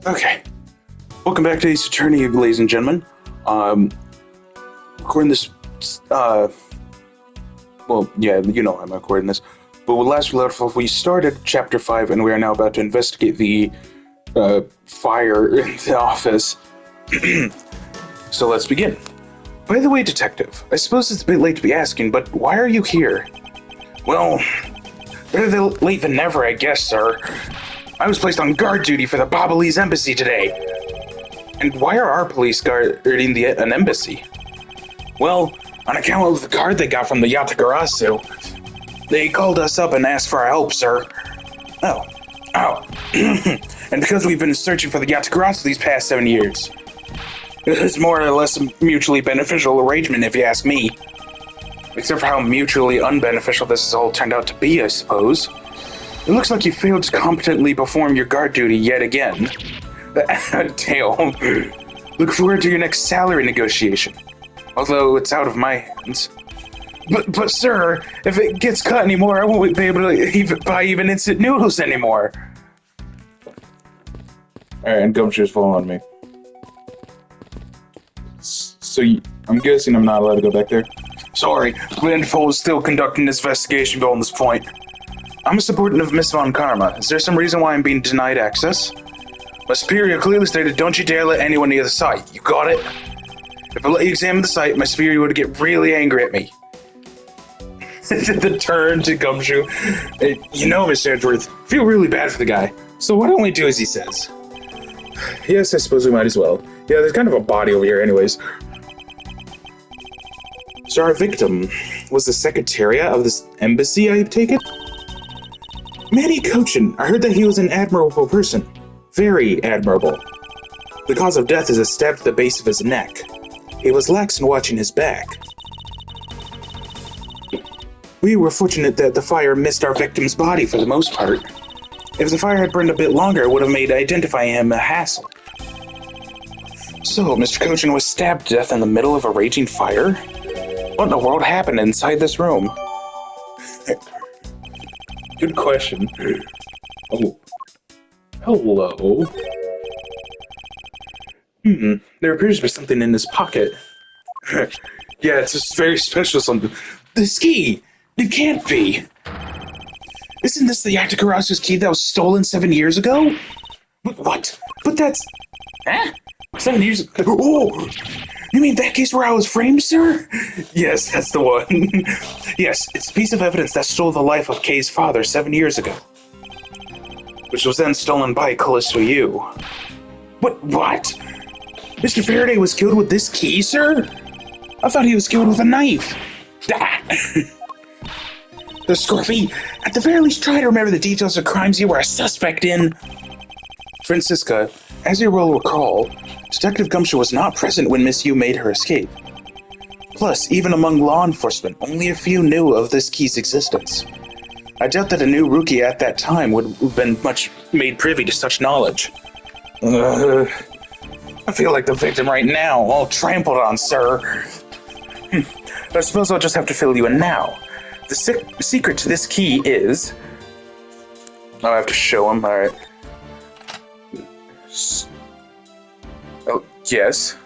Okay. Welcome back to Ace Attorney, ladies and gentlemen. Recording this, well, yeah, you know I'm recording this. But last we left off, we started Chapter 5, and we are now about to investigate the, fire in the office. So let's begin. By the way, Detective, I suppose it's a bit late to be asking, but why are you here? Well, better late than never, I guess, sir. I was placed on guard duty for the Babalese embassy today. And why are our police guarding an embassy? Well, on account of the card they got from the Yatagarasu, they called us up and asked for our help, sir. Oh. And because we've been searching for the Yatagarasu these past 7 years, it's more or less a mutually beneficial arrangement, if you ask me. Except for how mutually unbeneficial this has all turned out to be, I suppose. It looks like you failed to competently perform your guard duty yet again. Dale, look forward to your next salary negotiation. Although it's out of my hands. But sir, if it gets cut anymore, I won't be able to buy even instant noodles anymore. Alright, and Gumshoe's following me. So I'm guessing I'm not allowed to go back there? Sorry, Glenfol is still conducting his investigation on this point. I'm a subordinate of Miss Von Karma. Is there some reason why I'm being denied access? My superior clearly stated, don't you dare let anyone near the site. You got it? If I let you examine the site, my superior would get really angry at me. The turn to Gumshoe. You know, Mr. Edgeworth, I feel really bad for the guy. So why don't we do as he says? Yes, I suppose we might as well. Yeah, there's kind of a body over here anyways. So our victim was the secretariat of this embassy, I take it? Manny Cochin, I heard that he was an admirable person. Very admirable. The cause of death is a stab to the base of his neck. He was lax in watching his back. We were fortunate that the fire missed our victim's body for the most part. If the fire had burned a bit longer, it would have made identifying him a hassle. So, Mr. Cochin was stabbed to death in the middle of a raging fire? What in the world happened inside this room? Good question. Oh. Hello. There appears to be something in this pocket. Yeah, it's just very special something. This key! It can't be! Isn't this the Yatakarasu's key that was stolen 7 years ago? What? But that's... Huh? 7 years ago? Oh! You mean that case where I was framed, sir? Yes, that's the one. Yes, it's a piece of evidence that stole the life of Kay's father 7 years ago. Which was then stolen by Callisto Yu. What? Mr. Faraday was killed with this key, sir? I thought he was killed with a knife. The Scorpy, at the very least try to remember the details of crimes you were a suspect in. Francisca, as you will recall, Detective Gumshoe was not present when Miss Yu made her escape. Plus, even among law enforcement, only a few knew of this key's existence. I doubt that a new rookie at that time would have been much made privy to such knowledge. I feel like the victim right now, all trampled on, sir. I suppose I'll just have to fill you in now. The secret to this key is... I have to show him, alright. Oh, yes.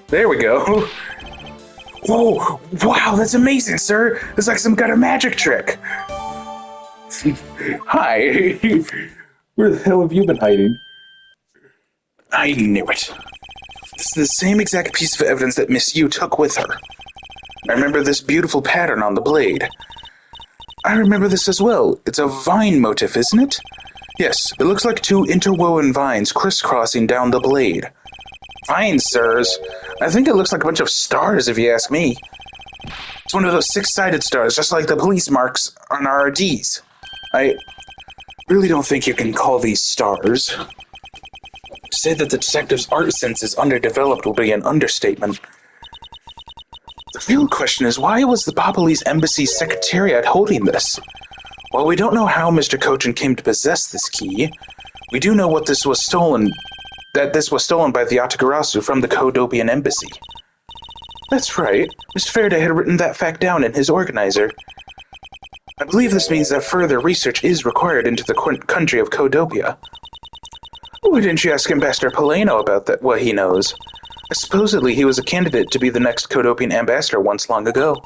There we go. Oh, wow, that's amazing, sir. It's like some kind of magic trick. Hi. Where the hell have you been hiding? I knew it. This is the same exact piece of evidence that Miss Yu took with her. I remember this beautiful pattern on the blade. I remember this as well. It's a vine motif, isn't it? Yes, it looks like two interwoven vines crisscrossing down the blade. Vines, sirs. I think it looks like a bunch of stars, if you ask me. It's one of those six-sided stars, just like the police marks on our IDs. I really don't think you can call these stars. To say that the detective's art sense is underdeveloped will be an understatement. The real question is, why was the Babalese embassy's secretariat holding this? While we don't know how Mr. Cochin came to possess this key, we do know that this was stolen by the Yatagarasu from the Kodopian embassy. That's right. Mr. Faraday had written that fact down in his organizer. I believe this means that further research is required into the country of Kodopia. Why didn't you ask Ambassador Polano about that? What he knows? Supposedly, he was a candidate to be the next Codopian ambassador once long ago.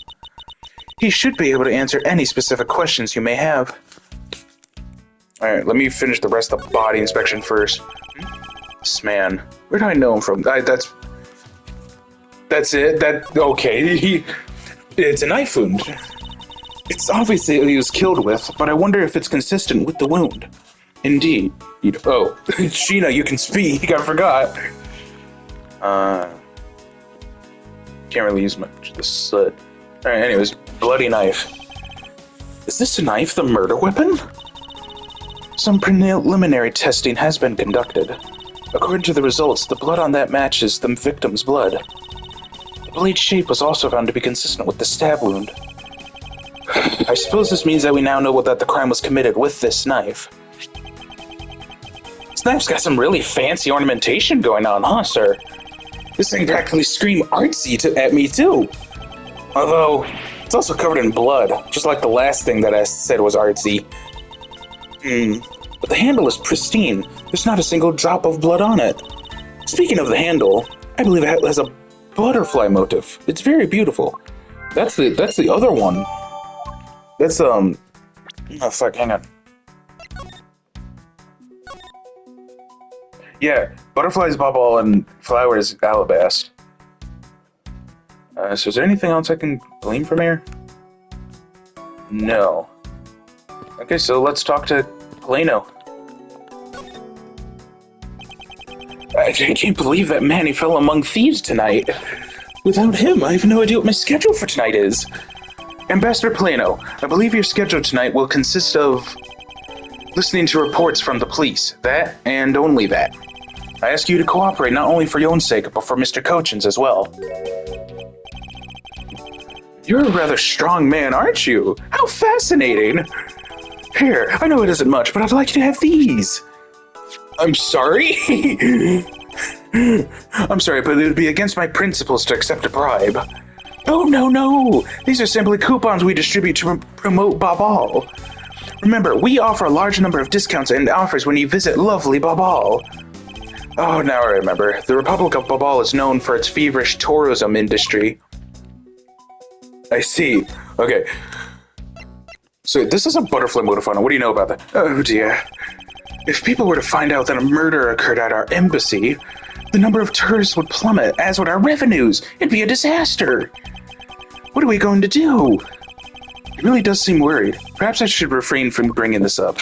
He should be able to answer any specific questions you may have. Alright, let me finish the rest of the body inspection first. This man, where do I know him from? That's it? Okay. It's a knife wound. It's obviously what he was killed with, but I wonder if it's consistent with the wound. Indeed. Oh, Shina, you can speak. I forgot. Can't really use much of this slit. Alright, anyways, bloody knife. Is this knife the murder weapon? Some preliminary testing has been conducted. According to the results, the blood on that matches the victim's blood. The blade shape was also found to be consistent with the stab wound. I suppose this means that we now know that the crime was committed with this knife. This knife's got some really fancy ornamentation going on, huh, sir? This thing practically screamed artsy at me, too. Although, it's also covered in blood, just like the last thing that I said was artsy. But the handle is pristine. There's not a single drop of blood on it. Speaking of the handle, I believe it has a butterfly motif. It's very beautiful. That's the other one. That's, oh fuck, hang on. Yeah, butterflies bubble and flowers alabast. So is there anything else I can glean from here? No. Okay, so let's talk to Polano. I can't believe that Manny fell among thieves tonight. Without him, I have no idea what my schedule for tonight is. Ambassador Polano, I believe your schedule tonight will consist of listening to reports from the police. That, and only that. I ask you to cooperate not only for your own sake, but for Mr. Cochin's as well. You're a rather strong man, aren't you? How fascinating! Here, I know it isn't much, but I'd like you to have these. I'm sorry? I'm sorry, but it would be against my principles to accept a bribe. Oh, no. These are simply coupons we distribute to promote Babal. Remember, we offer a large number of discounts and offers when you visit lovely Babal. Oh, now I remember. The Republic of Babal is known for its feverish tourism industry. I see. Okay. So this is a butterfly motif on it. What do you know about that? Oh dear. If people were to find out that a murder occurred at our embassy, the number of tourists would plummet, as would our revenues. It'd be a disaster. What are we going to do? It really does seem worried. Perhaps I should refrain from bringing this up.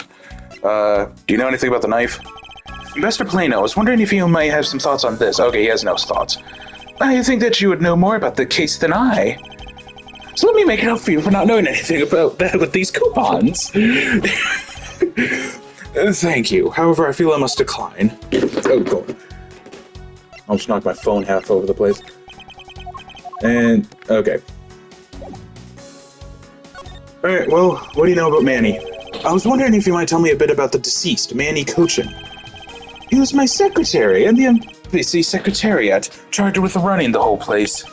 Do you know anything about the knife? Ambassador Polano, I was wondering if you might have some thoughts on this. Okay, he has no thoughts. I think that you would know more about the case than I. So let me make it up for you for not knowing anything about that with these coupons. Thank you. However, I feel I must decline. Oh, God. I'll just knock my phone half over the place. And, okay. Alright, well, what do you know about Manny? I was wondering if you might tell me a bit about the deceased, Manny Cochin. He was my secretary and the embassy secretariat, charged with running the whole place.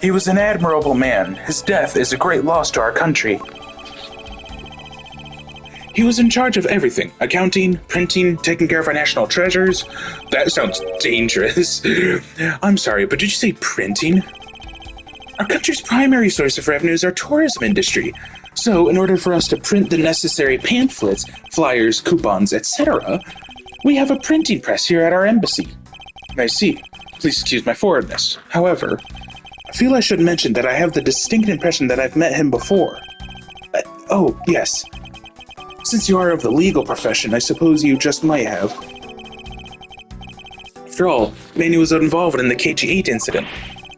He was an admirable man. His death is a great loss to our country. He was in charge of everything. Accounting, printing, taking care of our national treasures. That sounds dangerous. I'm sorry, but did you say printing? Our country's primary source of revenue is our tourism industry. So, in order for us to print the necessary pamphlets, flyers, coupons, etc., we have a printing press here at our embassy. I see. Please excuse my forwardness. However, I feel I should mention that I have the distinct impression that I've met him before. Oh, yes. Since you are of the legal profession, I suppose you just might have. After all, Manny was involved in the KG-8 incident.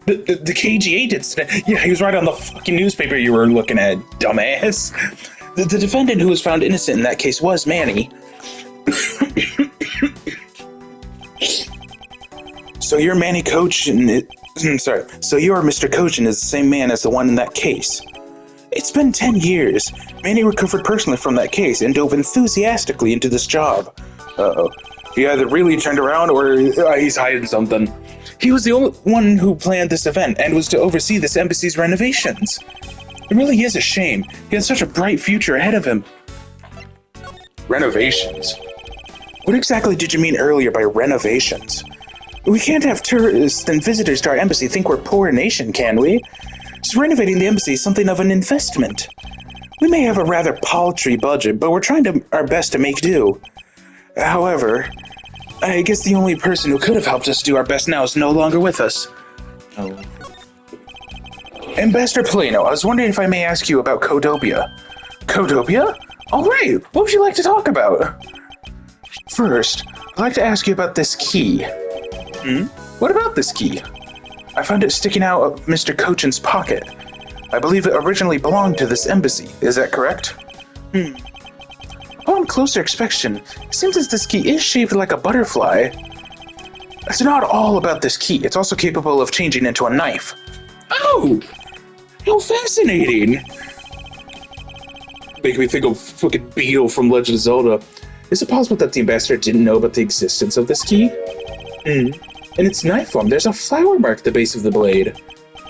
The KG-8 incident? Yeah, he was right on the fucking newspaper you were looking at, dumbass. The defendant who was found innocent in that case was Manny. So you're Manny Cochin... So your Mr. Cochin is the same man as the one in that case. It's been 10 years. Manny recovered personally from that case and dove enthusiastically into this job. Uh-oh. He either really turned around or he's hiding something. He was the only one who planned this event and was to oversee this embassy's renovations. It really is a shame. He has such a bright future ahead of him. Renovations? What exactly did you mean earlier by renovations? We can't have tourists and visitors to our embassy think we're a poor nation, can we? Just renovating the embassy is something of an investment. We may have a rather paltry budget, but we're trying our best to make do. However, I guess the only person who could have helped us do our best now is no longer with us. Oh. Ambassador Polino, I was wondering if I may ask you about Codopia. Codopia? All right, what would you like to talk about? First, I'd like to ask you about this key. What about this key? I found it sticking out of Mr. Cochin's pocket. I believe it originally belonged to this embassy. Is that correct? Upon closer inspection, it seems as this key is shaped like a butterfly. It's not all about this key. It's also capable of changing into a knife. Oh! How fascinating! Making me think of fucking Beetle from Legend of Zelda. Is it possible that the ambassador didn't know about the existence of this key? In its knife form, there's a flower mark at the base of the blade.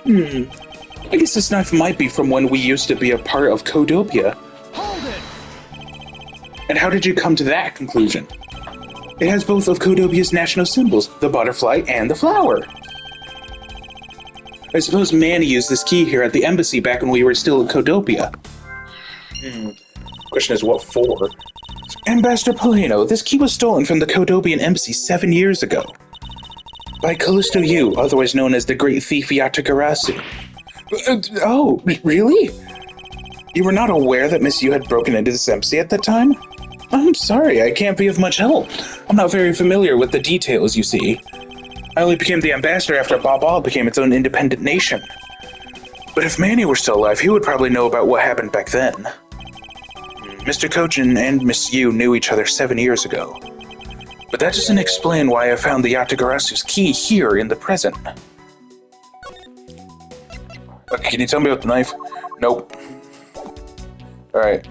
I guess this knife might be from when we used to be a part of Codopia. Hold it! And how did you come to that conclusion? It has both of Codopia's national symbols, the butterfly and the flower. I suppose Manny used this key here at the embassy back when we were still in Codopia. Question is, what for? Ambassador Polino, this key was stolen from the Codopian embassy 7 years ago. By Callisto Yu, otherwise known as the Great Thief Yatagarasu. Oh, really? You were not aware that Miss Yu had broken into this embassy at that time? I'm sorry, I can't be of much help. I'm not very familiar with the details, you see. I only became the ambassador after Babal became its own independent nation. But if Manny were still alive, he would probably know about what happened back then. Mr. Kojin and Miss Yu knew each other 7 years ago. But that doesn't explain why I found the Yatagarasu's key here in the present. Okay, can you tell me about the knife? Nope. Alright.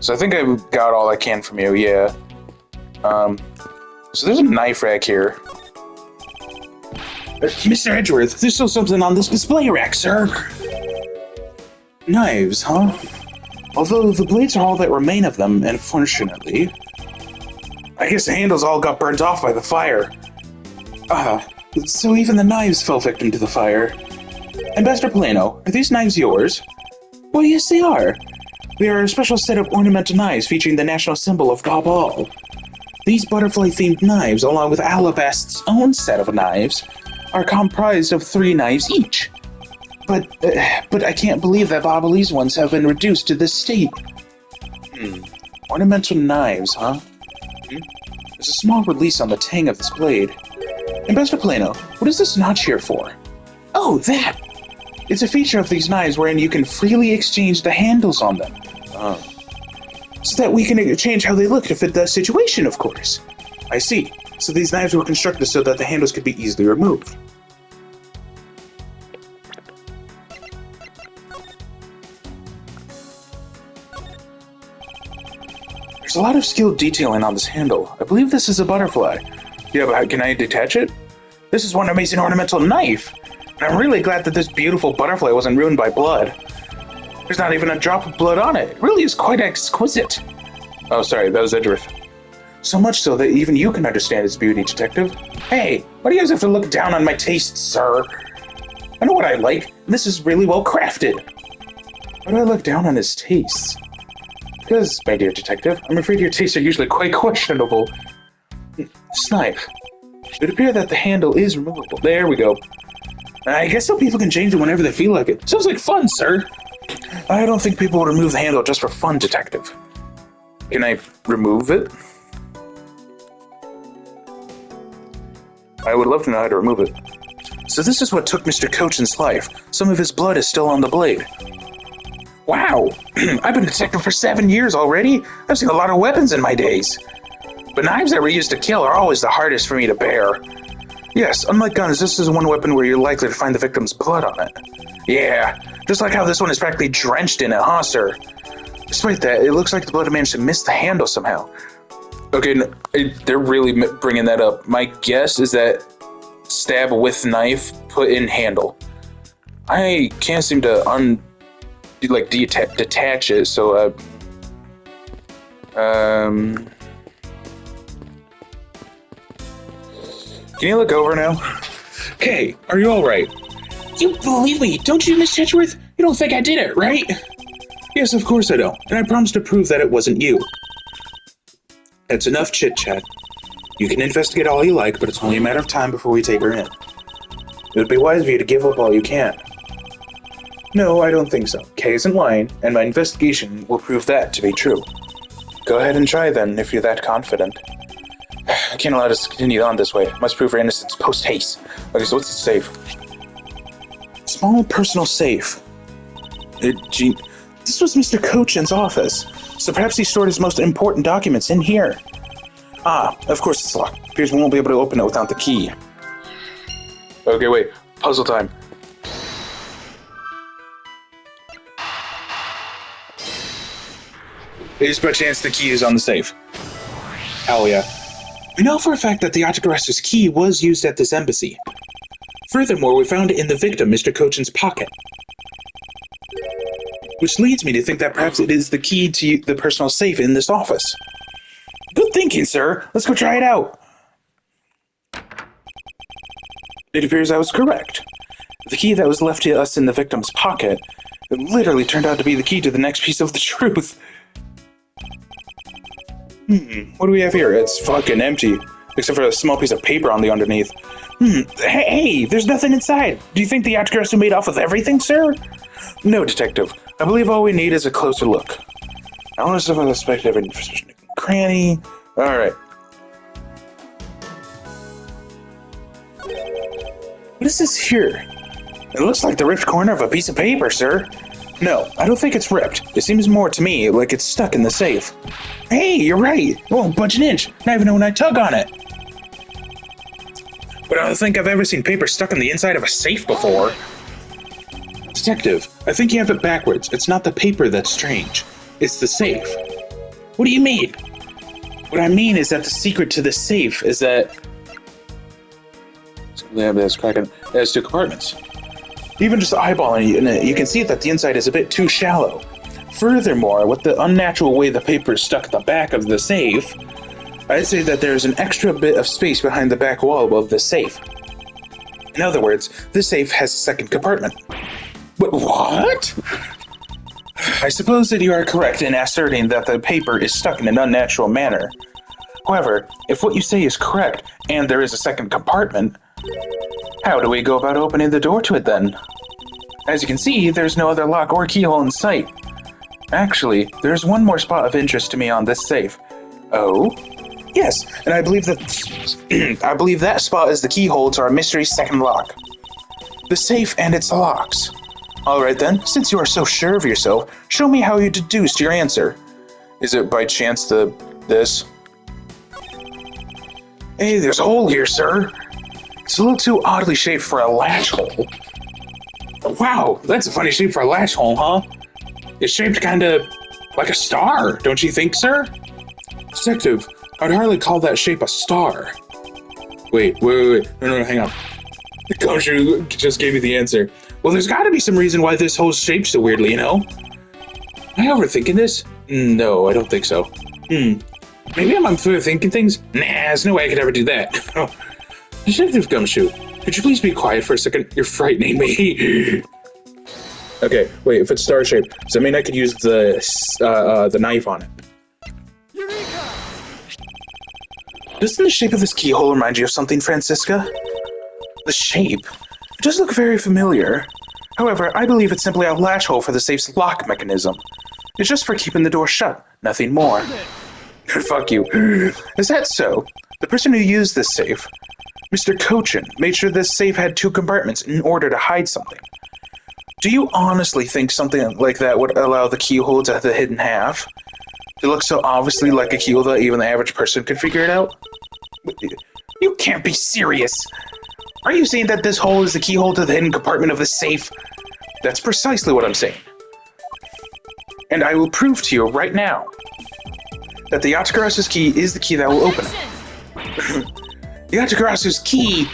So I think I got all I can from you, yeah. So there's a knife rack here. Mr. Edgeworth, there's still something on this display rack, sir. Knives, huh? Although the blades are all that remain of them, unfortunately. I guess the handles all got burnt off by the fire. So even the knives fell victim to the fire. Ambassador Polino, are these knives yours? Well, yes, they are. They are a special set of ornamental knives featuring the national symbol of Gabal. These butterfly-themed knives, along with Alabast's own set of knives, are comprised of 3 knives each. But I can't believe that Babali's ones have been reduced to this state. Ornamental knives, huh? There's a small release on the tang of this blade. Ambassador Polino, what is this notch here for? Oh, that! It's a feature of these knives wherein you can freely exchange the handles on them. So that we can change how they look to fit the situation, of course. I see. So these knives were constructed so that the handles could be easily removed. There's a lot of skilled detailing on this handle. I believe this is a butterfly. Yeah, but can I detach it? This is one amazing ornamental knife. And I'm really glad that this beautiful butterfly wasn't ruined by blood. There's not even a drop of blood on it. It really is quite exquisite. Oh, sorry, that was Edgeworth. So much so that even you can understand its beauty, Detective. Hey, why do you guys have to look down on my tastes, sir? I know what I like, and this is really well crafted. Why do I look down on his tastes? Because, my dear Detective, I'm afraid your tastes are usually quite questionable. This knife. It would appear that the handle is removable. There we go. I guess some people can change it whenever they feel like it. Sounds like fun, sir. I don't think people would remove the handle just for fun, Detective. Can I remove it? I would love to know how to remove it. So this is what took Mr. Cochin's life. Some of his blood is still on the blade. Wow! I've been a detective for 7 years already. I've seen a lot of weapons in my days. But knives that were used to kill are always the hardest for me to bear. Yes, unlike guns, this is one weapon where you're likely to find the victim's blood on it. Yeah, just like how this one is practically drenched in it, huh, sir? Despite that, it looks like the blood managed to miss the handle somehow. Okay, they're really bringing that up. My guess is that stab with knife, put in handle. I can't seem to detach it, so Can you look over now? Okay, are you alright? You believe me, don't you, Miss Chitchworth? You don't think I did it, right? Yes, of course I don't, and I promise to prove that it wasn't you. That's enough chit-chat. You can investigate all you like, but it's only a matter of time before we take her in. It would be wise of you to give up all you can. No, I don't think so. Kay isn't lying, and my investigation will prove that to be true. Go ahead and try then, if you're that confident. I can't allow us to continue on this way. Must prove her innocence post-haste. Okay, so what's the safe? Small personal safe. This was Mr. Cochin's office, so perhaps he stored his most important documents in here. Ah, of course it's locked. Appears we won't be able to open it without the key. Okay, wait. Puzzle time. There's by chance the key is on the safe. Hell yeah. We know for a fact that the autograph's key was used at this embassy. Furthermore, we found it in the victim, Mr. Cochin's pocket. Which leads me to think that perhaps it is the key to the personal safe in this office. Good thinking, sir. Let's go try it out. It appears I was correct. The key that was left to us in the victim's pocket, it literally turned out to be the key to the next piece of the truth. What do we have here? It's fucking empty, except for a small piece of paper on the underneath. Hey, there's nothing inside. Do you think the autographs are made off with everything, sir? No, detective. I believe all we need is a closer look. I want to suspect every cranny. All right. What is this here? It looks like the ripped corner of a piece of paper, sir. No, I don't think it's ripped. It seems more to me like it's stuck in the safe. Hey, you're right. It won't budge an inch, not even when I tug on it. But I don't think I've ever seen paper stuck in the inside of a safe before. Detective, I think you have it backwards. It's not the paper that's strange. It's the safe. What do you mean? What I mean is that the secret to the safe is that... That's cracking. It has two compartments. Even just eyeballing it, you can see that the inside is a bit too shallow. Furthermore, with the unnatural way the paper is stuck at the back of the safe, I'd say that there's an extra bit of space behind the back wall of the safe. In other words, this safe has a second compartment. But what? I suppose that you are correct in asserting that the paper is stuck in an unnatural manner. However, if what you say is correct, and there is a second compartment, how do we go about opening the door to it then? As you can see, there's no other lock or keyhole in sight. Actually, there's one more spot of interest to me on this safe. Oh? Yes, and I believe that spot is the keyhole to our mystery second lock. The safe and its locks. Alright then, since you are so sure of yourself, show me how you deduced your answer. Is it by chance this? Hey, there's a hole here, sir. It's a little too oddly shaped for a latch hole. Wow, that's a funny shape for a latch hole, huh? It's shaped kinda like a star, don't you think, sir? Detective, I'd hardly call that shape a star. Wait. No, hang on. The Gumshoe just gave me the answer. Well, there's gotta be some reason why this hole's shaped so weirdly, you know? Am I overthinking this? No, I don't think so. Maybe I'm overthinking things? Nah, there's no way I could ever do that. Detective Gumshoe, could you please be quiet for a second? You're frightening me. Okay, wait, if it's star-shaped, does that mean I could use the knife on it? Eureka! Doesn't the shape of this keyhole remind you of something, Francisca? The shape? It does look very familiar. However, I believe it's simply a latch hole for the safe's lock mechanism. It's just for keeping the door shut, nothing more. Fuck you. Is that so? The person who used this safe, Mr. Cochin, made sure this safe had two compartments in order to hide something. Do you honestly think something like that would allow the keyhole to the hidden half? It looks so obviously like a keyhole that even the average person could figure it out? You can't be serious! Are you saying that this hole is the keyhole to the hidden compartment of the safe? That's precisely what I'm saying. And I will prove to you right now that the Yatagarasu's key is the key that will open it. The Yatagarasu's key?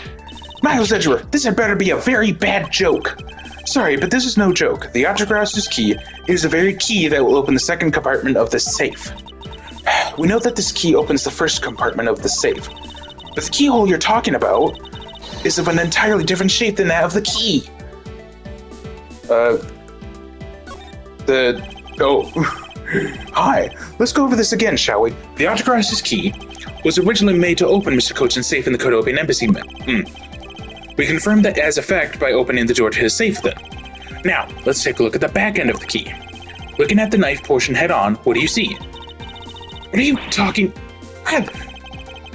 Miles Edgeworth, this had better be a very bad joke. Sorry, but this is no joke. The Yatagarasu's key is the very key that will open the second compartment of the safe. We know that this key opens the first compartment of the safe, But the keyhole you're talking about is of an entirely different shape than that of the key. Hi, let's go over this again, shall we? The Autocross's key was originally made to open Mr. Cochin's safe in the Codopian embassy. We confirmed that as a fact by opening the door to his safe then. Now, let's take a look at the back end of the key. Looking at the knife portion head on, what do you see? What are you talking?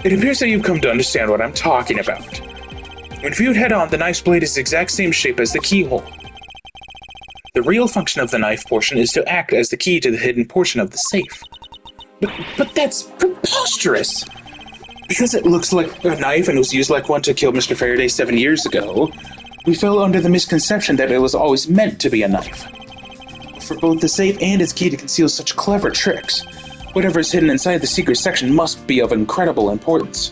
It appears that you've come to understand what I'm talking about. When viewed head on, the knife's blade is the exact same shape as the keyhole. The real function of the knife portion is to act as the key to the hidden portion of the safe. But that's preposterous! Because it looks like a knife and was used like one to kill Mr. Faraday 7 years ago, we fell under the misconception that it was always meant to be a knife. For both the safe and its key to conceal such clever tricks, whatever is hidden inside the secret section must be of incredible importance.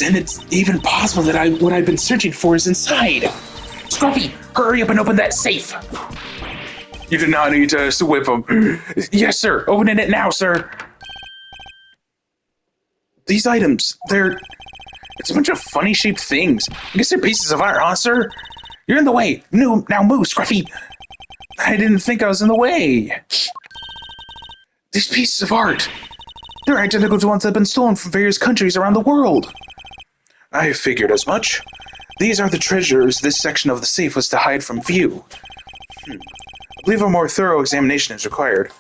And it's even possible that what I've been searching for is inside. Scruffy, hurry up and open that safe! You do not need to whip him. Yes, sir. Opening it now, sir. These items, it's a bunch of funny-shaped things. I guess they're pieces of art, huh, sir? You're in the way. No, now move, Scruffy. I didn't think I was in the way. These pieces of art, they're identical to ones that have been stolen from various countries around the world. I figured as much. These are the treasures this section of the safe was to hide from view. I believe a more thorough examination is required.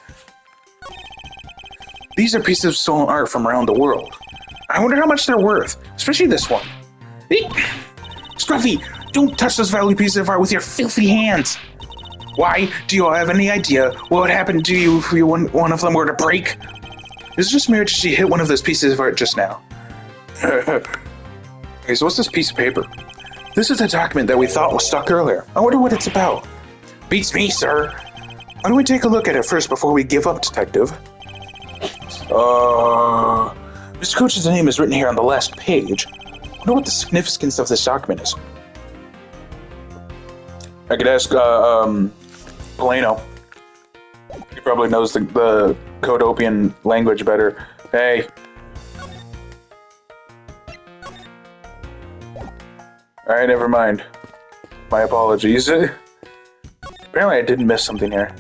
These are pieces of stolen art from around the world. I wonder how much they're worth, especially this one. Scruffy, don't touch those valuable pieces of art with your filthy hands. Why? Do you all have any idea what would happen to you if one of them were to break? It's just mere she hit one of those pieces of art just now. Okay, so what's this piece of paper? This is a document that we thought was stuck earlier. I wonder what it's about. Beats me, sir. Why don't we take a look at it first before we give up, Detective? Mr. Coach's name is written here on the last page. I wonder what the significance of this document is. I could ask, Polino. He probably knows the Codopian language better. Hey. Alright, never mind. My apologies. Apparently I did miss something here.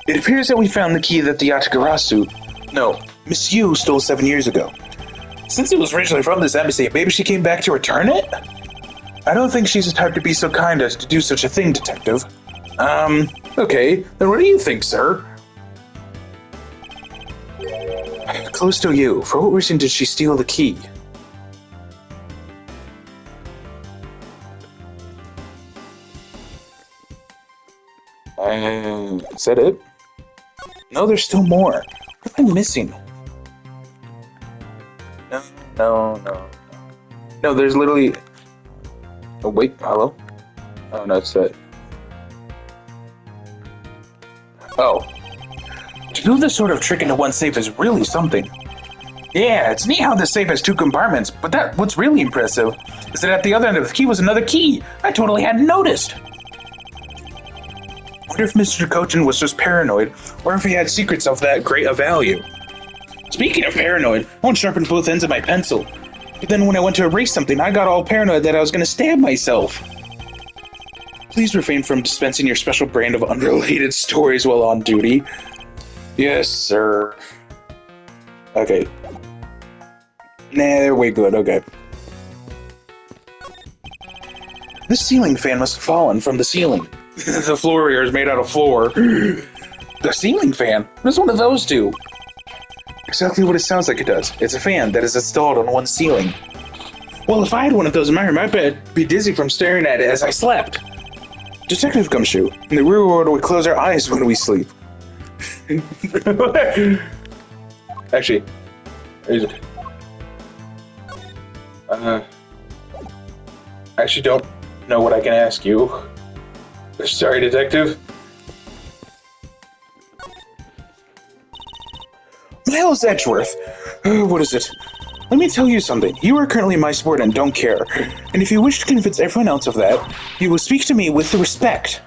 It appears that we found the key that the Miss Yu stole 7 years ago. Since it was originally from this embassy, maybe she came back to return it? I don't think she's the type to be so kind as to do such a thing, Detective. Okay, then what do you think, sir? Close to you. For what reason did she steal the key? Is that it? No, there's still more. What am I missing? No. No, there's literally... Oh, wait, hello? Oh, no, it's that. Oh. To build this sort of trick into one safe is really something. Yeah, it's neat how this safe has 2 compartments, but what's really impressive is that at the other end of the key was another key. I totally hadn't noticed. I wonder if Mr. Cochin was just paranoid, or if he had secrets of that great a value. Speaking of paranoid, I once sharpened both ends of my pencil. But then when I went to erase something, I got all paranoid that I was going to stab myself. Please refrain from dispensing your special brand of unrelated stories while on duty. Yes, sir. Okay. Nah, we're good, okay. This ceiling fan must have fallen from the ceiling. The floor here is made out of floor. The ceiling fan? What does one of those do? Exactly what it sounds like it does. It's a fan that is installed on one ceiling. Well, if I had one of those in my room, I bet I'd be dizzy from staring at it as I slept. Detective Gumshoe, in the real world we close our eyes when we sleep. Actually, I actually don't know what I can ask you. Sorry, Detective. Miles Edgeworth. What is it? Let me tell you something. You are currently my sport and don't care. And if you wish to convince everyone else of that, you will speak to me with respect.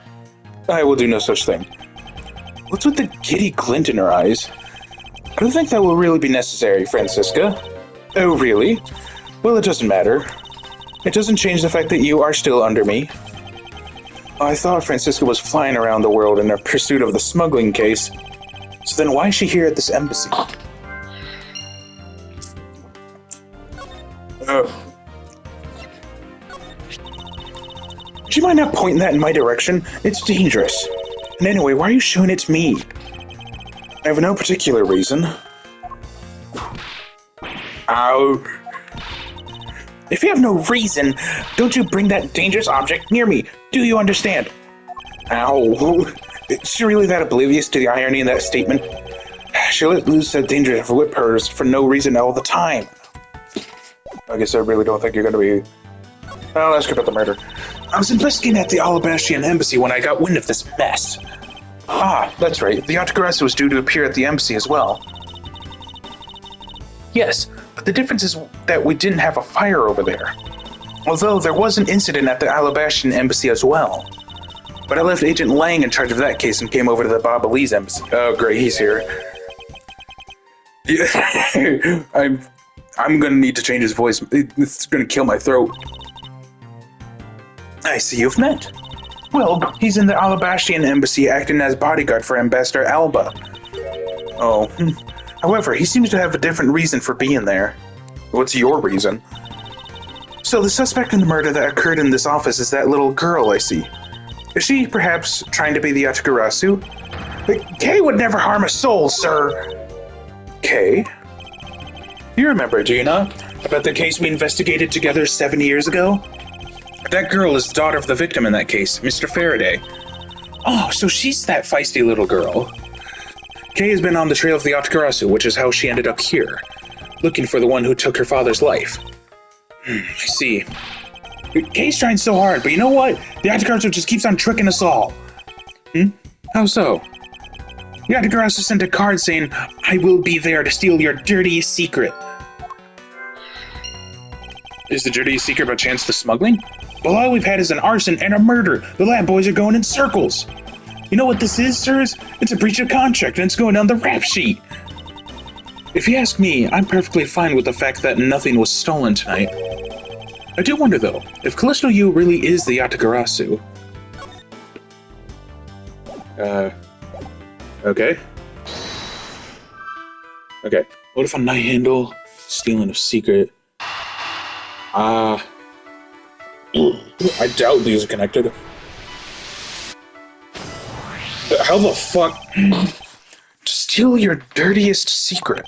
I will do no such thing. What's with the giddy glint in her eyes? I don't think that will really be necessary, Francisca. Oh, really? Well, it doesn't matter. It doesn't change the fact that you are still under me. I thought Francisca was flying around the world in her pursuit of the smuggling case. So then why is she here at this embassy? Do you mind not pointing that in my direction? It's dangerous. And anyway, why are you showing it to me? I have no particular reason. Ow. If you have no reason, don't you bring that dangerous object near me. Do you understand? Ow. Is she really that oblivious to the irony in that statement? She let loose that dangerous whip hers for no reason all the time. I guess I really don't think you're going to be... I'll ask you about the murder. I was investigating at the Alabastian embassy when I got wind of this mess. Ah, that's right. The Autocracy was due to appear at the embassy as well. Yes, but the difference is that we didn't have a fire over there. Although there was an incident at the Alabastian embassy as well. But I left Agent Lang in charge of that case and came over to the Babalese embassy. Oh, great, he's here. Yeah, I'm gonna need to change his voice. It's gonna kill my throat. I see you've met. Well, he's in the Alabastian embassy acting as bodyguard for Ambassador Alba. Oh. However, he seems to have a different reason for being there. What's your reason? So the suspect in the murder that occurred in this office is that little girl I see. Is she perhaps trying to be the Yatagarasu? Kay would never harm a soul, sir. Kay? You remember, do you not? About the case we investigated together 7 years ago? That girl is the daughter of the victim in that case, Mr. Faraday. Oh, so she's that feisty little girl. Kay has been on the trail of the Yatagarasu, which is how she ended up here, looking for the one who took her father's life. I see. Kay's trying so hard, but you know what? The Yatagarasu just keeps on tricking us all. How so? The Yatagarasu sent a card saying, I will be there to steal your dirtiest secret. Is the dirtiest secret by chance the smuggling? Well, all we've had is an arson and a murder. The lab boys are going in circles. You know what this is, sirs? It's a breach of contract and it's going on the rap sheet. If you ask me, I'm perfectly fine with the fact that nothing was stolen tonight. I do wonder, though, if Callisto Yu really is the Yatagarasu. Okay. Okay. What if a night handle, stealing a secret? I doubt these are connected. How the fuck? To steal your dirtiest secret.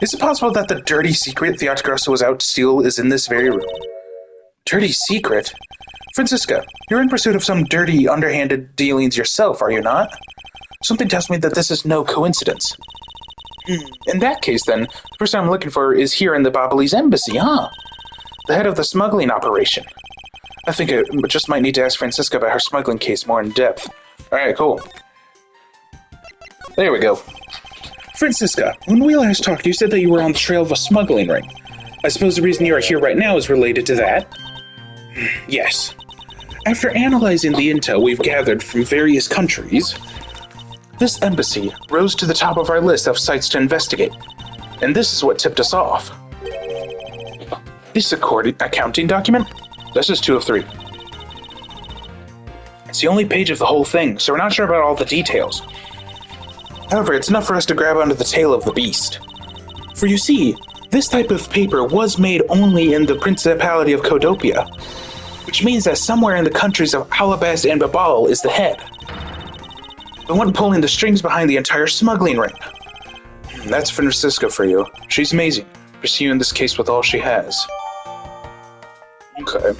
Is it possible that the dirty secret the Yatagarasu was out to steal is in this very room? Dirty secret? Francisca, you're in pursuit of some dirty, underhanded dealings yourself, are you not? Something tells me that this is no coincidence. In that case, then, the person I'm looking for is here in the Babalese embassy, huh? The head of the smuggling operation. I think I just might need to ask Francisca about her smuggling case more in depth. Alright, cool. There we go. Francisca, when we last talked, you said that you were on the trail of a smuggling ring. I suppose the reason you are here right now is related to that? Yes. After analyzing the intel we've gathered from various countries, this embassy rose to the top of our list of sites to investigate, and this is what tipped us off. This accounting document? This is 2 of 3. It's the only page of the whole thing, so we're not sure about all the details. However, it's enough for us to grab onto the tail of the beast. For you see, this type of paper was made only in the Principality of Codopia, which means that somewhere in the countries of Alabast and Babal is the head. The one pulling the strings behind the entire smuggling ring. That's Francisca for you. She's amazing, pursuing this case with all she has. Okay.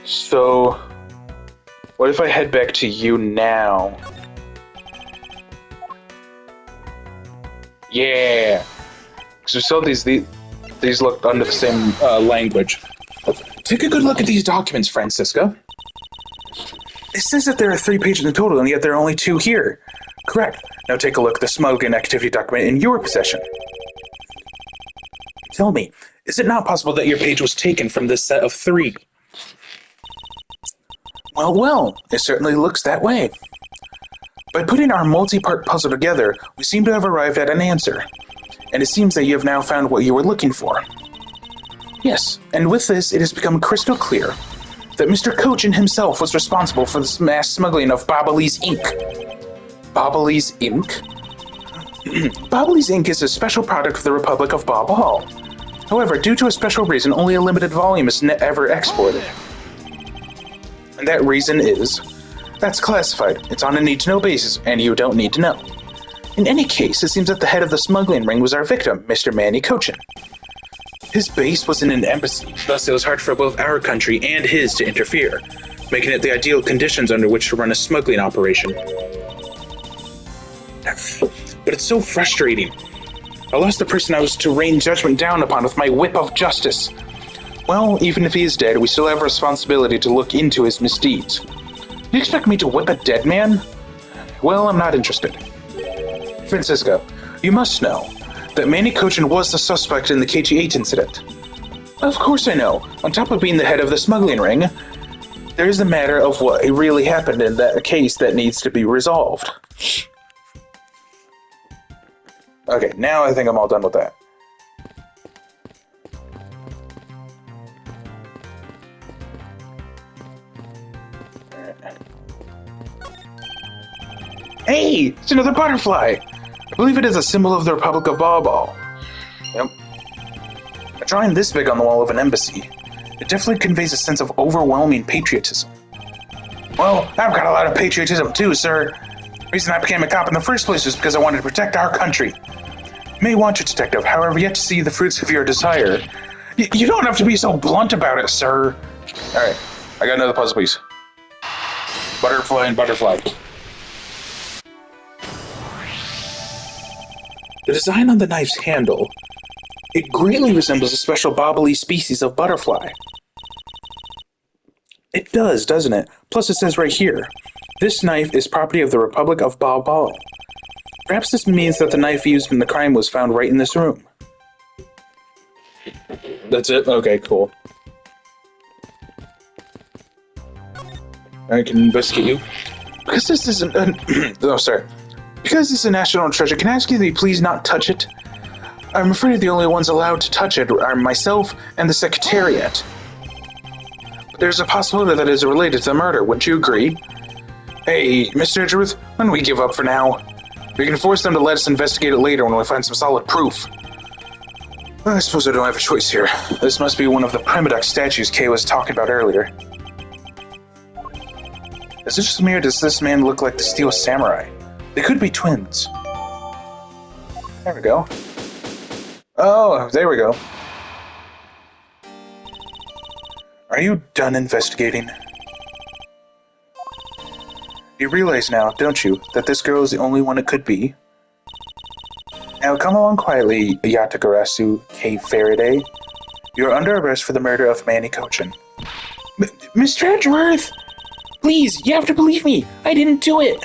So, what if I head back to you now? Yeah! Because we saw these look under the same language. Take a good look at these documents, Francisca. It says that there are 3 pages in total, and yet there are only 2 here. Correct. Now take a look at the smuggling activity document in your possession. Tell me, is it not possible that your page was taken from this set of 3? Well, it certainly looks that way. By putting our multi-part puzzle together, we seem to have arrived at an answer. And it seems that you have now found what you were looking for. Yes, and with this, it has become crystal clear that Mr. Cochin himself was responsible for this mass smuggling of Babalese ink. Babalese ink? Babalese ink is a special product of the Republic of Babal. However, due to a special reason, only a limited volume is ever exported. And that reason is... That's classified. It's on a need-to-know basis, and you don't need to know. In any case, it seems that the head of the smuggling ring was our victim, Mr. Manny Cochin. His base was in an embassy, thus it was hard for both our country and his to interfere, making it the ideal conditions under which to run a smuggling operation. But it's so frustrating. I lost the person I was to rain judgment down upon with my whip of justice. Well, even if he is dead, we still have a responsibility to look into his misdeeds. You expect me to whip a dead man? Well, I'm not interested. Francisco, you must know that Manny Cochin was the suspect in the KG-8 incident. Of course I know. On top of being the head of the smuggling ring, there is a matter of what really happened in that case that needs to be resolved. Okay, now I think I'm all done with that. Hey! It's another butterfly! I believe it is a symbol of the Republic of Babal. Yep. A drawing this big on the wall of an embassy. It definitely conveys a sense of overwhelming patriotism. Well, I've got a lot of patriotism too, sir. The reason I became a cop in the first place was because I wanted to protect our country. You may want your detective, however, yet to see the fruits of your desire. You don't have to be so blunt about it, sir. Alright, I got another puzzle piece. Butterfly and butterfly. The design on the knife's handle, it greatly resembles a special bobbly species of butterfly. It does, doesn't it? Plus it says right here, this knife is property of the Republic of Babal. Perhaps this means that the knife used in the crime was found right in this room. That's it? Okay, cool. I can investigate you. Because this is oh, sorry. Because it's a national treasure, can I ask you that you please not touch it? I'm afraid the only ones allowed to touch it are myself and the Secretariat. But there's a possibility that it is related to the murder, wouldn't you agree? Hey, Mr. Edgeworth, why don't we give up for now? We can force them to let us investigate it later when we find some solid proof. Well, I suppose I don't have a choice here. This must be one of the Primadox statues Kay was talking about earlier. Is it just me or does this man look like the Steel Samurai? They could be twins. There we go. Oh, there we go. Are you done investigating? You realize now, don't you, that this girl is the only one it could be? Now come along quietly, Yatagarasu K. Faraday. You are under arrest for the murder of Manny Cochin. Mr. Edgeworth! Please, you have to believe me! I didn't do it!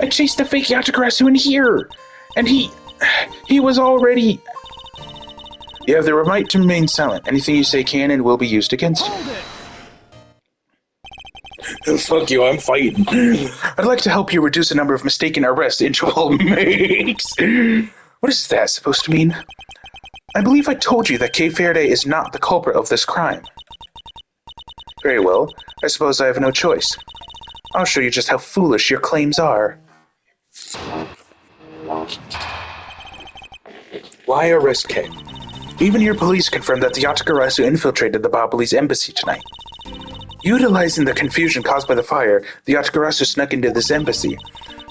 I chased the fake Yatagarasu in here! And he was already... You have the right to remain silent. Anything you say can and will be used against you. Fuck you, I'm fighting. I'd like to help you reduce the number of mistaken arrests Interpol makes. What is that supposed to mean? I believe I told you that Kay Faraday is not the culprit of this crime. Very well. I suppose I have no choice. I'll show you just how foolish your claims are. Why arrest Kay? Even your police confirmed that the Yatagarasu infiltrated the Babalese embassy tonight. Utilizing the confusion caused by the fire, the Yatagarasu snuck into this embassy.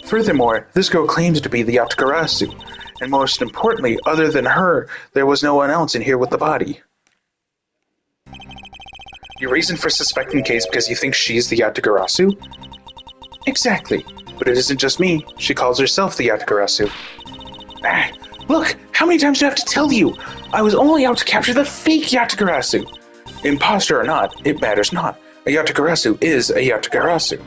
Furthermore, this girl claims to be the Yatagarasu, and most importantly, other than her, there was no one else in here with the body. Your reason for suspecting Kay is because you think she's the Yatagarasu? Exactly, but it isn't just me. She calls herself the Yatagarasu. Ah, look, how many times do I have to tell you? I was only out to capture the fake Yatagarasu. Imposter or not, it matters not. A Yatagarasu is a Yatagarasu.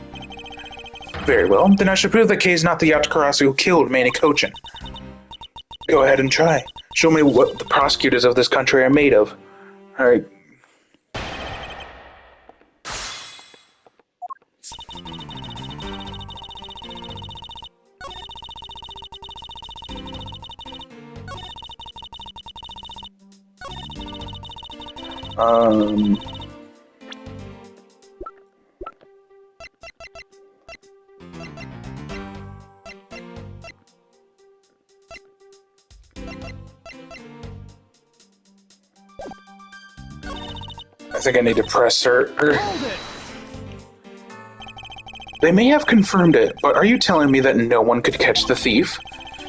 Very well, then I should prove that Kay is not the Yatagarasu who killed Manny Cochin. Go ahead and try. Show me what the prosecutors of this country are made of. Alright. Um... I think I need to press her. Hold it! They may have confirmed it, but are you telling me that no one could catch the thief?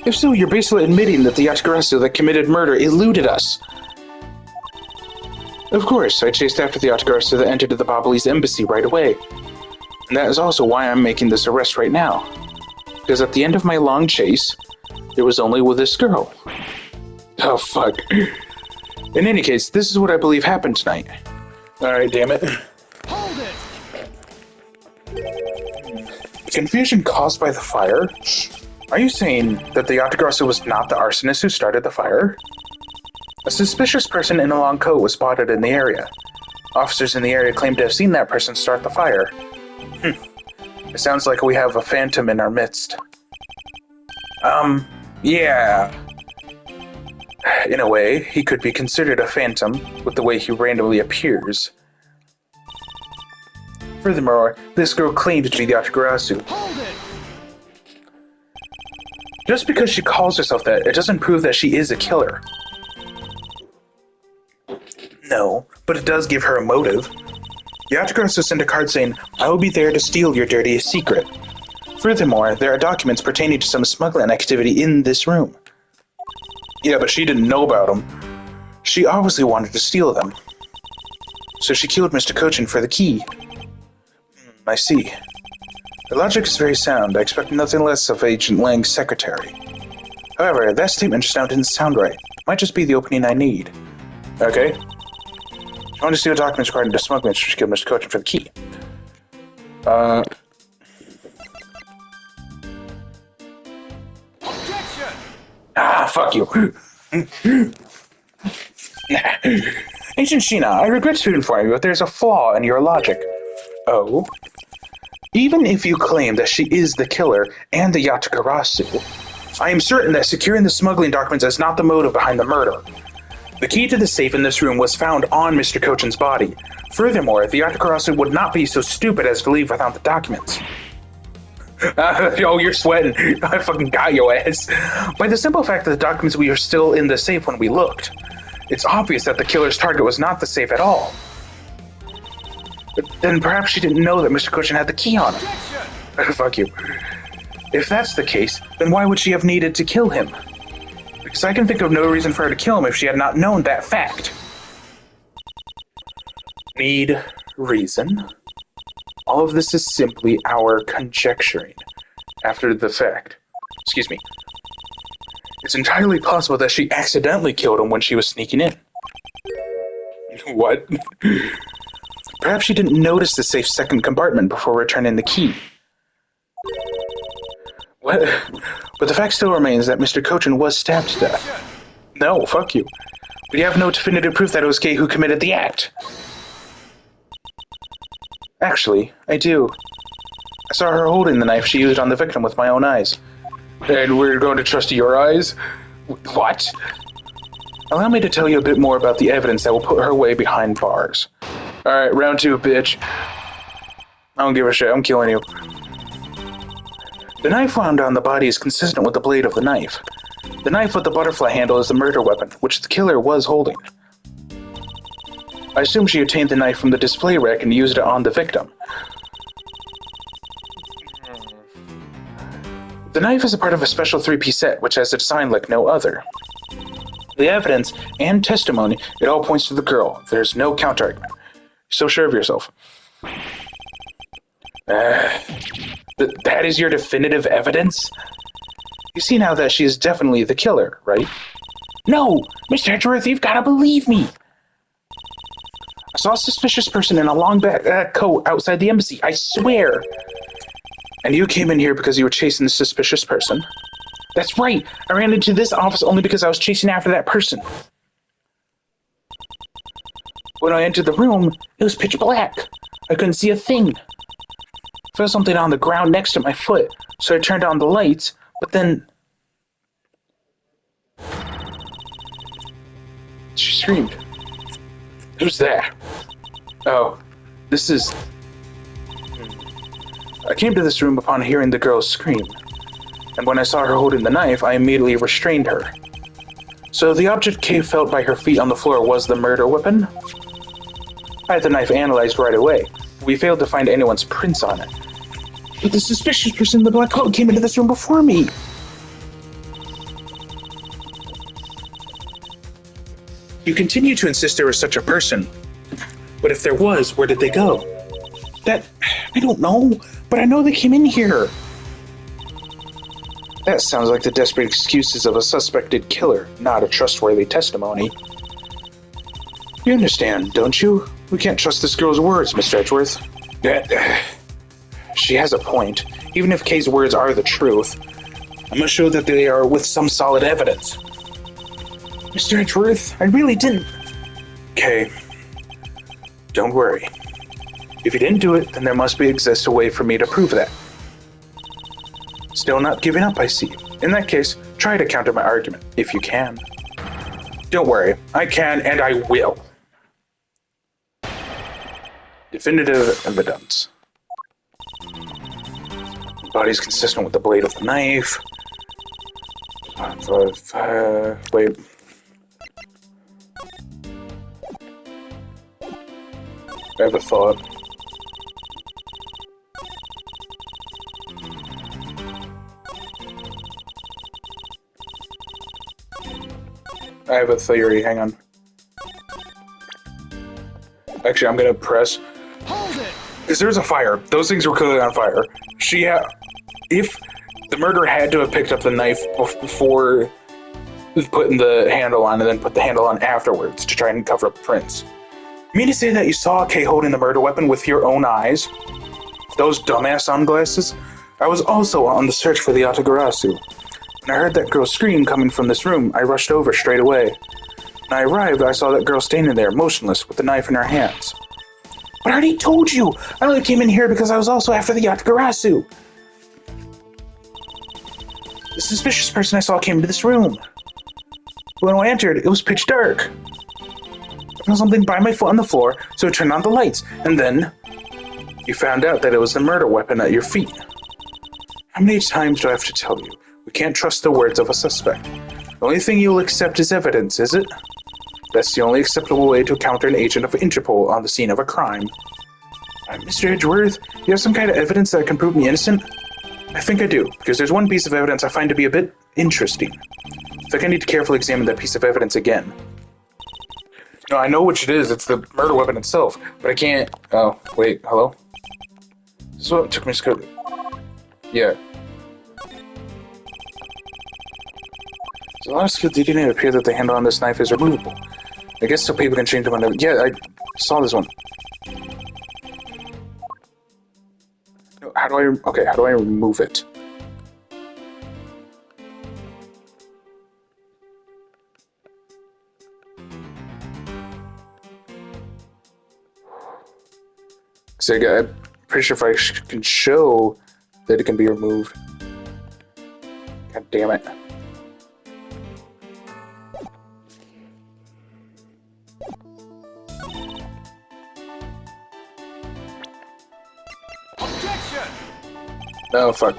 If so, you're basically admitting that the Yatagarasu that committed murder eluded us. Of course, I chased after the Yatagarasu that entered the Babalese embassy right away. And that is also why I'm making this arrest right now. Because at the end of my long chase, it was only with this girl. Oh, fuck. In any case, this is what I believe happened tonight. Alright, damn it. Hold it! Confusion caused by the fire? Are you saying that the Yatagarasu was not the arsonist who started the fire? A suspicious person in a long coat was spotted in the area. Officers in the area claim to have seen that person start the fire. It sounds like we have a phantom in our midst. Yeah. In a way, he could be considered a phantom with the way he randomly appears. Furthermore, this girl claimed to be the Yatagarasu. Hold it! Just because she calls herself that, it doesn't prove that she is a killer. No, but it does give her a motive. Yatagarasu sent a card saying, "I will be there to steal your dirtiest secret." Furthermore, there are documents pertaining to some smuggling activity in this room. Yeah, but she didn't know about them. She obviously wanted to steal them. So she killed Mr. Cochin for the key. I see. The logic is very sound. I expect nothing less of Agent Lang's secretary. However, that statement just now didn't sound right. Might just be the opening I need. Okay. She wanted to steal documents regarding the smuggling, so she killed Mr. Cochin for the key. Objection! Ah, fuck you. Agent Shina, I regret to inform you, but there's a flaw in your logic. Oh? Even if you claim that she is the killer and the Yatagarasu, I am certain that securing the smuggling documents is not the motive behind the murder. The key to the safe in this room was found on Mr. Cochin's body. Furthermore, the Yatagarasu would not be so stupid as to leave without the documents. Oh, you're sweating. I fucking got your ass. By the simple fact that the documents were still in the safe when we looked, it's obvious that the killer's target was not the safe at all. But then perhaps she didn't know that Mr. Cochin had the key on him. Fuck you. If that's the case, then why would she have needed to kill him? Because I can think of no reason for her to kill him if she had not known that fact. Need reason? All of this is simply our conjecturing after the fact. Excuse me. It's entirely possible that she accidentally killed him when she was sneaking in. What? Perhaps she didn't notice the safe's second compartment before returning the key. What? But the fact still remains that Mr. Cochin was stabbed to death. No, fuck you. But you have no definitive proof that it was Kay who committed the act. Actually, I do. I saw her holding the knife she used on the victim with my own eyes. And we're going to trust your eyes? What? Allow me to tell you a bit more about the evidence that will put her away behind bars. Alright, round two, bitch. I don't give a shit, I'm killing you. The knife found on the body is consistent with the blade of the knife. The knife with the butterfly handle is the murder weapon, which the killer was holding. I assume she obtained the knife from the display rack and used it on the victim. The knife is a part of a special 3-piece set, which has a design like no other. The evidence and testimony, it all points to the girl. There's no counter-argument. So sure of yourself. That is your definitive evidence? You see now that she is definitely the killer, right? No! Mr. Edgeworth, you've got to believe me! I saw a suspicious person in a long back coat outside the embassy, I swear! And you came in here because you were chasing the suspicious person? That's right! I ran into this office only because I was chasing after that person. When I entered the room, it was pitch black. I couldn't see a thing. I felt something on the ground next to my foot, so I turned on the lights, but then... She screamed. Who's that? Oh, this is... I came to this room upon hearing the girl scream, and when I saw her holding the knife, I immediately restrained her. So the object Kay felt by her feet on the floor was the murder weapon? I had the knife analyzed right away. We failed to find anyone's prints on it. But the suspicious person in the black coat came into this room before me. You continue to insist there was such a person. But if there was, where did they go? That... I don't know, but I know they came in here. That sounds like the desperate excuses of a suspected killer, not a trustworthy testimony. You understand, don't you? We can't trust this girl's words, Mr. Edgeworth. She has a point. Even if Kay's words are the truth, I must show that they are with some solid evidence. Mr. Edgeworth, I really didn't... Kay, don't worry. If you didn't do it, then there must exist a way for me to prove that. Still not giving up, I see. In that case, try to counter my argument, if you can. Don't worry, I can and I will. Definitive evidence. The body's consistent with the blade of the knife. Wait. I have a thought. I have a theory, hang on. Actually, I'm gonna press. Hold it! Because there's a fire. Those things were clearly on fire. If the murderer had to have picked up the knife before putting the handle on and then put the handle on afterwards to try and cover up prints. You mean to say that you saw Kay holding the murder weapon with your own eyes? Those dumbass sunglasses? I was also on the search for the Atagarasu. When I heard that girl scream coming from this room, I rushed over straight away. When I arrived, I saw that girl standing there, motionless, with the knife in her hands. But I already told you! I only came in here because I was also after the Atagarasu! The suspicious person I saw came into this room. When I entered, it was pitch dark. I found something by my foot on the floor, so I turned on the lights, and then... You found out that it was the murder weapon at your feet. How many times do I have to tell you? We can't trust the words of a suspect. The only thing you'll accept is evidence, is it? That's the only acceptable way to counter an agent of Interpol on the scene of a crime. Mr. Edgeworth, you have some kind of evidence that can prove me innocent? I think I do, because there's one piece of evidence I find to be a bit interesting. I think I need to carefully examine that piece of evidence again. No, I know which it is. It's the murder weapon itself, but I can't... Oh, wait, hello? This is what took me to go... Yeah. So last it didn't appear that the handle on this knife is removable. I guess so people can change them on... Yeah, I saw this one. How do I... Okay, how do I remove it? So I'm pretty sure if I can show that it can be removed. God damn it. Objection! Oh, fuck.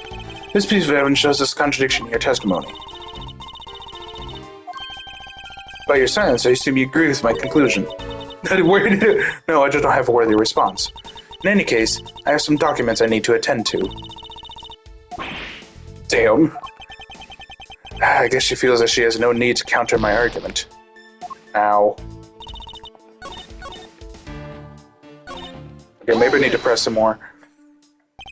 This piece of evidence shows this contradiction in your testimony. By your silence, I assume you agree with my conclusion. No, I just don't have a worthy response. In any case, I have some documents I need to attend to. Damn. I guess she feels that she has no need to counter my argument. Ow. Okay, maybe I need to press some more.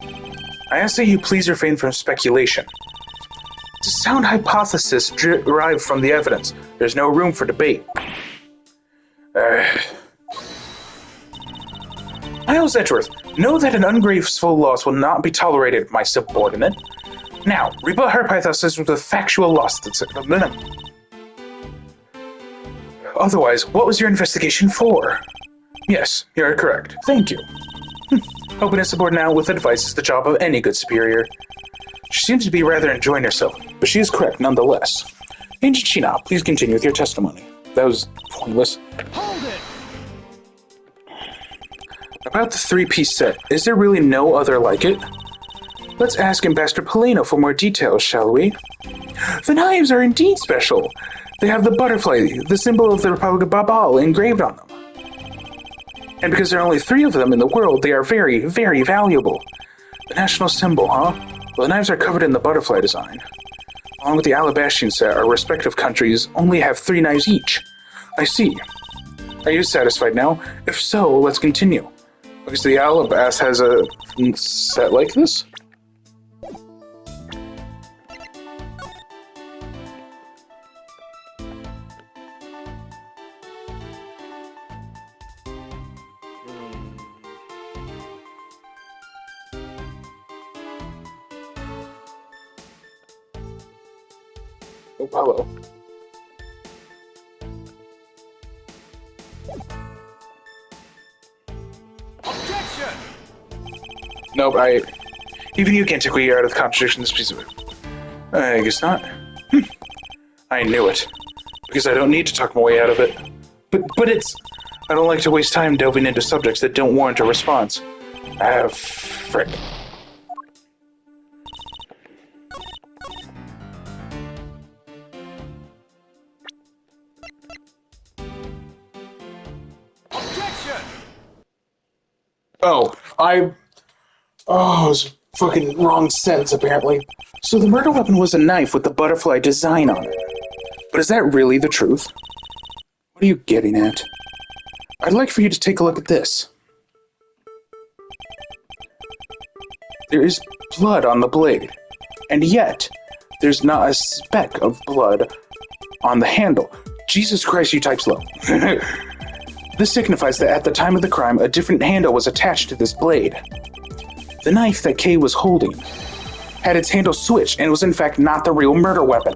I ask that you please refrain from speculation. It's a sound hypothesis derived from the evidence. There's no room for debate. Miles Edgeworth, know that an ungraceful loss will not be tolerated, my subordinate. Now, rebut her hypothesis with a factual loss that's at the minimum. Otherwise, what was your investigation for? Yes, you're correct. Thank you. Helping a subordinate with advice is the job of any good superior. She seems to be rather enjoying herself, but she is correct nonetheless. Agent Shina, please continue with your testimony. That was pointless. Hold it! About the three-piece set, is there really no other like it? Let's ask Ambassador Polino for more details, shall we? The knives are indeed special. They have the butterfly, the symbol of the Republic of Babal, engraved on them. And because there are only 3 of them in the world, they are very, very valuable. The national symbol, huh? Well, the knives are covered in the butterfly design. Along with the Alabastrian set, our respective countries only have 3 knives each. I see. Are you satisfied now? If so, let's continue. Because the Alabast has a set like this? Oh, hello. Objection! Nope, even you can't take away out of the contradiction this piece of it. I guess not. I knew it. Because I don't need to talk my way out of it. But it's... I don't like to waste time delving into subjects that don't warrant a response. Frick. Objection! Oh, it was fucking wrong sentence, apparently. So the murder weapon was a knife with the butterfly design on it. But is that really the truth? What are you getting at? I'd like for you to take a look at this. There is blood on the blade, and yet there's not a speck of blood on the handle. Jesus Christ, you type slow. This signifies that at the time of the crime, a different handle was attached to this blade. The knife that Kay was holding had its handle switched and was in fact not the real murder weapon.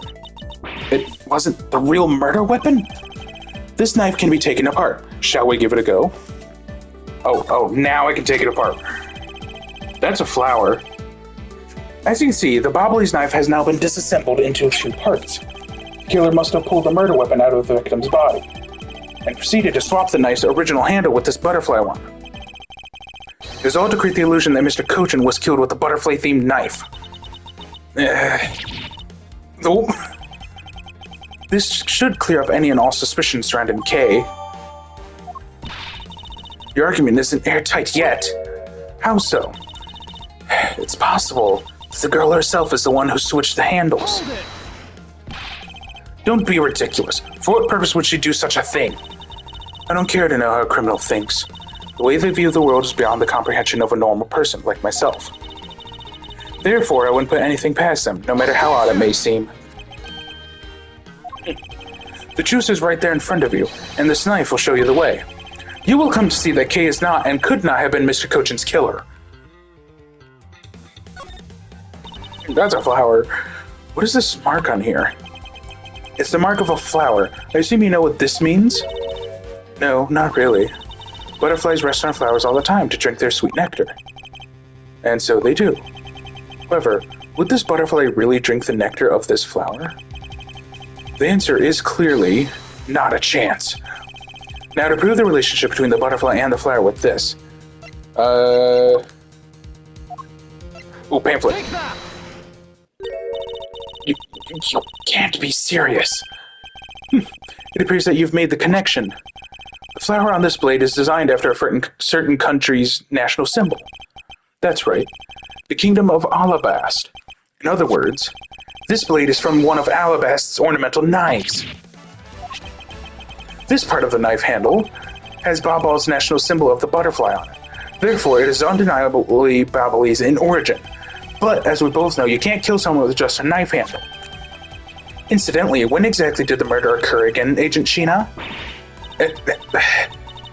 It wasn't the real murder weapon? This knife can be taken apart. Shall we give it a go? Oh, now I can take it apart. That's a flower. As you can see, the Bobbly's knife has now been disassembled into 2 parts. The killer must have pulled the murder weapon out of the victim's body and proceeded to swap the knife's original handle with this butterfly one. It was all to create the illusion that Mr. Cochin was killed with a butterfly-themed knife. Nope. This should clear up any and all suspicions surrounding Kay. Your argument isn't airtight yet. How so? It's possible that the girl herself is the one who switched the handles. Hold it! Don't be ridiculous. For what purpose would she do such a thing? I don't care to know how a criminal thinks. The way they view the world is beyond the comprehension of a normal person like myself. Therefore, I wouldn't put anything past them, no matter how odd it may seem. The truth is right there in front of you, and this knife will show you the way. You will come to see that Kay is not and could not have been Mr. Cochin's killer. That's a flower. What is this mark on here? It's the mark of a flower. I assume you know what this means? No, not really. Butterflies rest on flowers all the time to drink their sweet nectar. And so they do. However, would this butterfly really drink the nectar of this flower? The answer is clearly not a chance. Now, to prove the relationship between the butterfly and the flower with this. Ooh, pamphlet. Take that! You can't be serious. It appears that you've made the connection. The flower on this blade is designed after a certain country's national symbol. That's right. The Kingdom of Alabast. In other words, this blade is from one of Alabast's ornamental knives. This part of the knife handle has Babal's national symbol of the butterfly on it. Therefore, it is undeniably Babalese in origin. But, as we both know, you can't kill someone with just a knife handle. Incidentally, when exactly did the murder occur again, Agent Shina?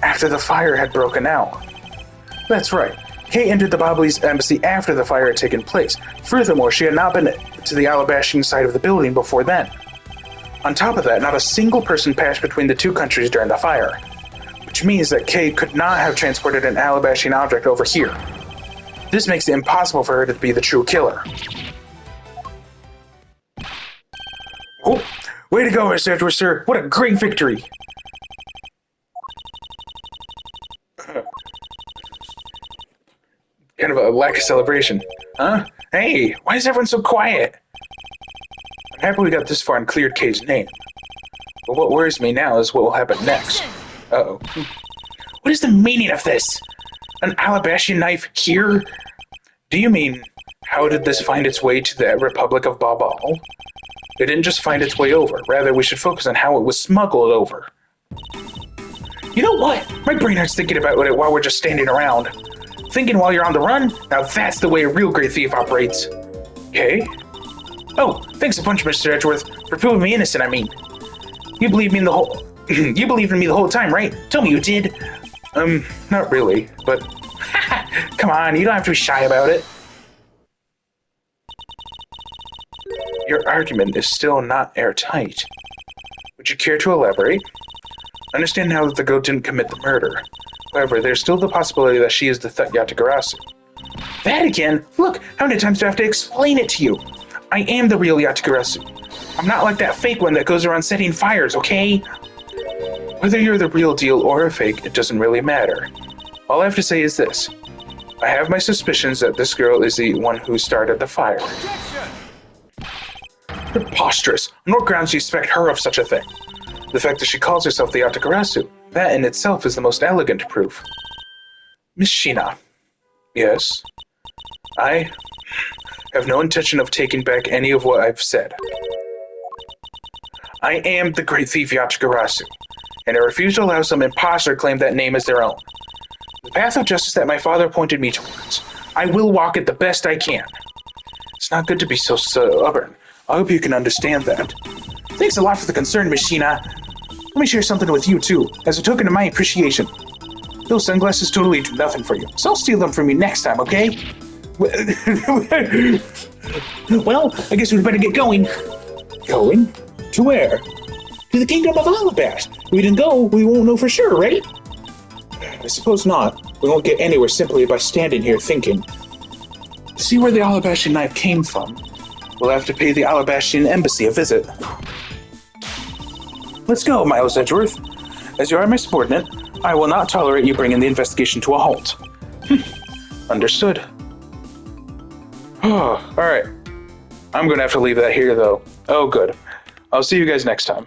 After the fire had broken out. That's right. Kay entered the Babalese embassy after the fire had taken place. Furthermore, she had not been to the Alabastrian side of the building before then. On top of that, not a single person passed between the 2 countries during the fire. Which means that Kay could not have transported an Alabastrian object over here. This makes it impossible for her to be the true killer. Oh, way to go, Mr. Edwards, sir. What a great victory. lack of celebration. Huh? Hey, why is everyone so quiet? I'm happy we got this far and cleared Kay's name. But what worries me now is what will happen next. Uh-oh. What is the meaning of this? An alabaster knife here? Do you mean, how did this find its way to the Republic of Babal? It didn't just find its way over. Rather, we should focus on how it was smuggled over. You know what? My brain hurts thinking about it while we're just standing around. Thinking while you're on the run? Now that's the way a real great thief operates. Okay? Oh, thanks a bunch, Mr. Edgeworth, for proving me innocent, I mean. You believed me in the whole... you believed in me the whole time, right? Tell me you did. Not really, but... Come on, you don't have to be shy about it. Your argument is still not airtight. Would you care to elaborate? Understand now that the girl didn't commit the murder. However, there's still the possibility that she is the Yatagarasu. That again? Look, how many times do I have to explain it to you? I am the real Yatagarasu. I'm not like that fake one that goes around setting fires, okay? Whether you're the real deal or a fake, it doesn't really matter. All I have to say is this. I have my suspicions that this girl is the one who started the fire. Objection! Preposterous! On what grounds do you suspect her of such a thing? The fact that she calls herself the Yatagarasu. That in itself is the most elegant proof. Miss Shina. Yes? I have no intention of taking back any of what I've said. I am the great thief Yatagarasu, and I refuse to allow some imposter to claim that name as their own. The path of justice that my father pointed me towards, I will walk it the best I can. It's not good to be so stubborn. I hope you can understand that. Thanks a lot for the concern, Miss Shina. Let me share something with you, too, as a token of my appreciation. Those sunglasses totally do nothing for you, so I'll steal them from you next time, okay? Well, I guess we'd better get going. Going? To where? To the Kingdom of Alabash. If we didn't go, we won't know for sure, right? I suppose not. We won't get anywhere simply by standing here thinking. To see where the Alabastian knife came from, we'll have to pay the Alabastian embassy a visit. Let's go, Miles Edgeworth. As you are my subordinate, I will not tolerate you bringing the investigation to a halt. Understood. Alright. I'm gonna have to leave that here, though. Oh, good. I'll see you guys next time.